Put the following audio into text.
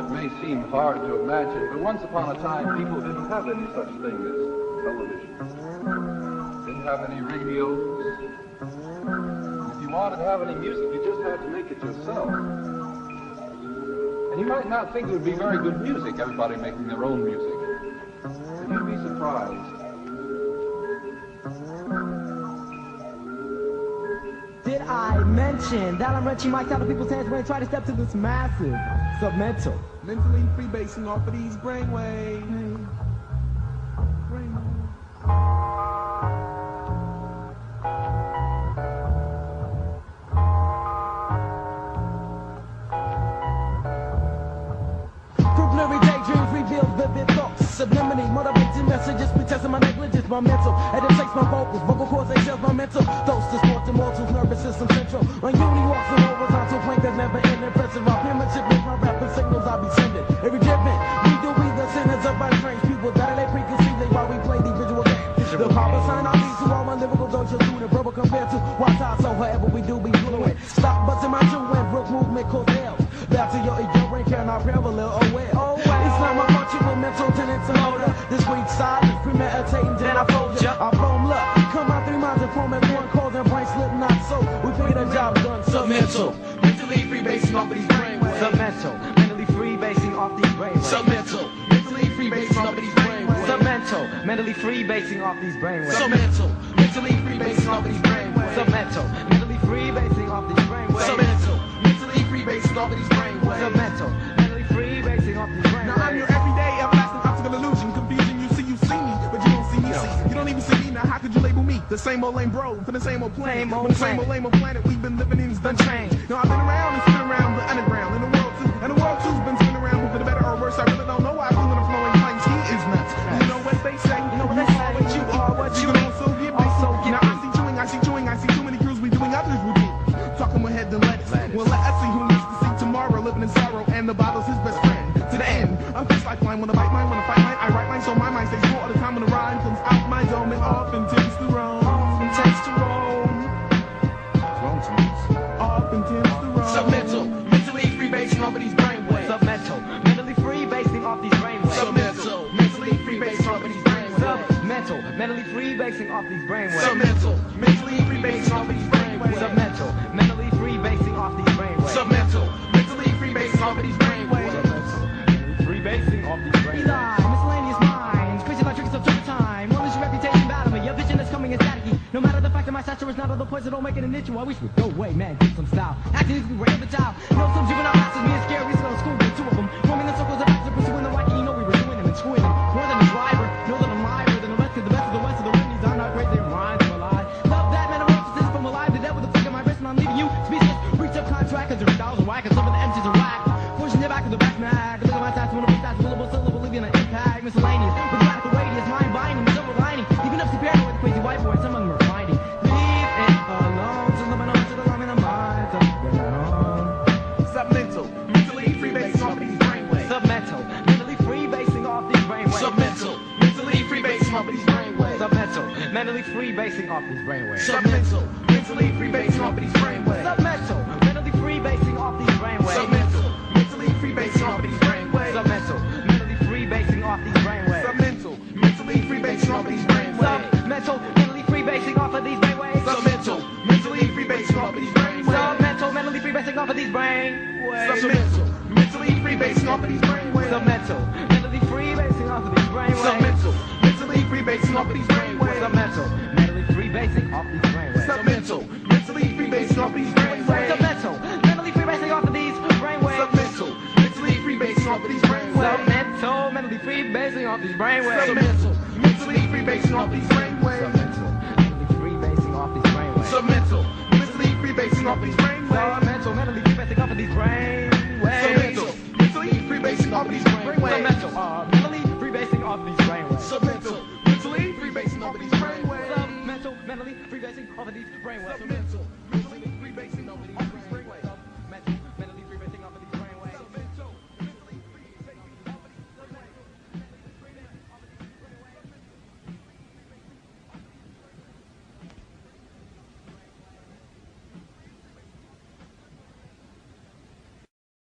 it may seem hard to imagine, but once upon a time, people didn't have any such thing as television. Didn't have any radios. If you wanted to have any music, you just had to make it yourself. And you might not think it would be very good music, everybody making their own music. But you'd be surprised. Did I mention that I'm wrenching mics out of people's hands when they try to step to this massive submental? Mentally freebasing off of these brainwaves. Preliminary daydreams reveal vivid thoughts. Subliminally motivating messages, pretesting my negligence, my mental. And it takes my vocals, vocal cords, they shells my mental. Those distorted mortals, nervous system central. On uni walks and horizontal plank that's never end. Impressive, our penmanship with my rapping signals I'll be sending. Every driven, we the sinners of our strange people. That they preconceive they while we play the visual game. The power sign I lead to all my lyrical dojo through the verbal compared to what's out, so however we do be fluent. Stop busting my chewing, brook movement cause hell. Back to your ignorant, cannot prevalent, oh well. It's not my function with mental tenants and motor. This week's silence, premeditating, then I fold ya. I foam luck, come out 3 miles and form at one cause and brain slip not so. We figure the job done. Submental, mentally freebasing off of these brainwaves. Submental, mentally freebasing off these brainwaves. Submental, mentally freebasing off of these brainwaves. Submental, mentally freebasing off these brainwaves. Submental, mentally freebasing off of these brainwaves. Submental, mentally freebasing off these brainwaves. Submental, mentally freebasing off of these brainwaves. Submental, mentally freebasing off these brainwaves. Now I'm your everyday, everlasting optical illusion. Confusion, you see me, but you don't see me see. You don't even see me, now how could you label me? The same old lame bro, for the same old planet. The same old lame old planet we've been living in is done changed. Now I've been around and spin around the underground, and the world too. And the world too's been spinning around, but for the better or worse, I really don't know why I'm fooling and flowing claims he is nuts. You know what they say, you know what they say, you are what you also give me. Now I see too many crews we doing others with me. Talking more head than lettuce. Well, let us see who lives to see tomorrow, living in sorrow, and the bottle's his best friend. To the end, I'm just like flying, wanna bite mine, wanna fight mine. I write mine, so my mind stays full all the time when the rhyme comes out my dome and often tends to roam. Often tends to roam. Often tends to roam. Submental, mentally freebasing off of these brainwaves. Submental, mentally freebasing off these brainwaves. Submental, mentally freebasing off of these brainwaves. Submental, mentally freebasing off these brainwaves. Submental, mentally freebasing off of these brainwaves. Submental, mentally freebasing off these brainwaves. Submental, mentally freebasing off of these brainwaves. Freebasing off these brainwaves. Eli, miscellaneous minds, crazy like tricks of time. One is your reputation battle me. Your vision is coming as staticky. No matter the fact that my stature is not of the poison, don't make it an issue. I wish we'd go away, man, get some style. Acting as if we were the child. No, some juvenile masters, me and scary, so to school with 2 of them. Roaming in circles of acts and pursuing the right, you know we were doing them and screwing them. More than a driver, know that I'm liver than the rest of the best of the west of the Wendy's. I'm not crazy, I'm rhymes, I'm alive. Love that metamorphosis from alive to death with a flick of my wrist, and I'm leaving you speechless. Reach up contract, cause your styles are whack, and some of the MCs are whack. Pushing it back to the back, mag. Look at my stats, when I stats, syllable, leaving an impact. Miscellaneous, with radical radius, mind binding, silver lining. Even up to paranoid, crazy white boy, some of them are finding. Leave it alone, so let me know to the line in the mind. Submental, mentally freebasing off these brainwaves. Submental, mentally freebasing off these brainwaves. Submental, mentally freebasing off these brainwaves. Submental, mentally freebasing off these brainwaves. Submental, mentally freebasing off these brainwaves. Submental, mentally freebasing off these brainwaves. Submental, mentally freebasing off these brainwaves. Submental, mentally freebasing off these brainwaves. Submental, mentally freebasing off these brainwaves. Submental, mentally freebasing off of these brainwaves. Submental, mentally freebasing off of these brainwaves. Submental, mentally freebasing off of these brainwaves. Submental, mentally freebasing off of these brainwaves. Submental, mentally freebasing off of these brainwaves. Submental, mentally freebasing off of these brainwaves. Submental, mentally freebasing off these brainwaves. Submental, mentally freebasing off of these brainwaves. Submental, mentally freebasing off of these brainwaves. Submental, mentally freebasing off of these brainwaves. Submental, mentally freebasing off these brainwaves. Submental, mentally freebasing off these brainwaves. Submental, mentally freebasing off these brainwaves. Submental, mentally freebasing off of these brainwaves. Submental, mentally freebasing off of these brainwaves. Submental, mentally freebasing off of these brainwaves. Submental, mentally freebasing off of these brainwaves. Submental, mentally freebasing off of these brainwaves. Submental, mentally freebasing off of these brainwaves. Submental, mentally freebasing off of these brainwaves.